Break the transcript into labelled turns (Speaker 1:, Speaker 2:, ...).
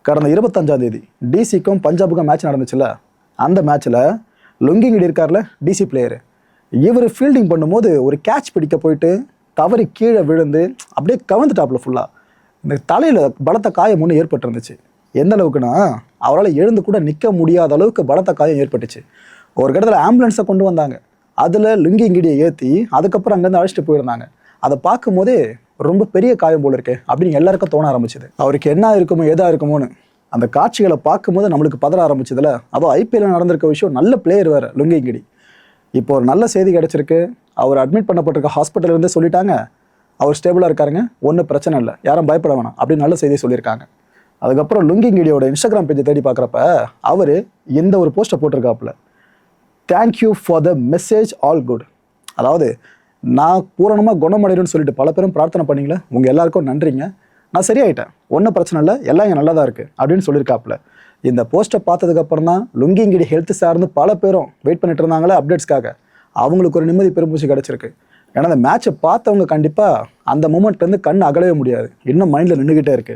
Speaker 1: கடந்த 25ஆம் தேதி டிசிக்கும் பஞ்சாபுக்கும் மேட்ச் நடந்துச்சுல்ல, அந்த மேட்ச்சில் லுங்கிங்கிடி இருக்கார்ல டிசி பிளேயரு, இவர் ஃபீல்டிங் பண்ணும்போது ஒரு கேட்ச் பிடிக்க போயிட்டு தவறி கீழே விழுந்து அப்படியே கவர்ந்துட்டாப்புல ஃபுல்லாக. இந்த தலையில் பலத்த காயம் ஒன்று ஏற்பட்டுருந்துச்சு. எந்த அளவுக்குன்னா அவரால் எழுந்து கூட நிற்க முடியாத அளவுக்கு பலத்த காயம் ஏற்பட்டுச்சு. ஒரு கட்டத்தில் ஆம்புலன்ஸை கொண்டு வந்தாங்க. அதில் லுங்கிங்கிடியை ஏற்றி அதுக்கப்புறம் அங்கேருந்து அழைச்சிட்டு போயிருந்தாங்க. அதை பார்க்கும்போதே ரொம்ப பெரிய காயம் போல இருக்கே அப்படின்னு எல்லாருக்கும் தோண ஆரம்பிச்சுது. அவருக்கு என்ன இருக்குமோ எதாக இருக்குமோன்னு அந்த காட்சிகளை பார்க்கும்போது நம்மளுக்கு பதற ஆரம்பிச்சதுல. அதுவும் ஐபிஎல்ல நடந்திருக்க விஷயம், நல்ல பிளேயர் வேறு லுங்கிங்கிடி. இப்போ ஒரு நல்ல செய்தி கிடச்சிருக்கு. அவர் அட்மிட் பண்ணப்பட்டிருக்க ஹாஸ்பிட்டல் இருந்து சொல்லிட்டாங்க, அவர் ஸ்டேபிளாக இருக்காருங்க, ஒன்றும் பிரச்சனை இல்லை, யாரும் பயப்பட வேணாம் அப்படின்னு நல்ல செய்தியை சொல்லியிருக்காங்க. அதுக்கப்புறம் லுங்கிங்கிடியோட இன்ஸ்டாகிராம் பேஜை தேடி பார்க்குறப்ப அவர் இந்த ஒரு போஸ்ட்டை போட்டிருக்காப்புல, thank you for the message all good. அதாவது நான் பூரணமாக குணமடையணும்னு சொல்லிட்டு பல பேரும் பிரார்த்தனை பண்ணீங்களே, உங்கள் எல்லாருக்கும் நன்றிங்க, நான் சரியாயிட்டேன், ஒன்றும் பிரச்சனை இல்லை, எல்லாம் இங்கே நல்லா தான் இருக்குது அப்படின்னு சொல்லியிருக்காப்புல. இந்த போஸ்ட்டை பார்த்ததுக்கப்புறம் தான் லுங்கிங்கிடி ஹெல்த் சார்ந்து பல பேரும் வெயிட் பண்ணிட்டு இருந்தாங்களே அப்டேட்ஸ்க்காக, அவங்களுக்கு ஒரு நிம்மதி பெரும்பூச்சி கிடச்சிருக்கு. ஏன்னா அந்த மேட்சை பார்த்தவங்க கண்டிப்பாக அந்த மூமெண்ட்லேருந்து கண் அகலவே முடியாது, இன்னும் மைண்டில் நின்றுக்கிட்டே இருக்குது.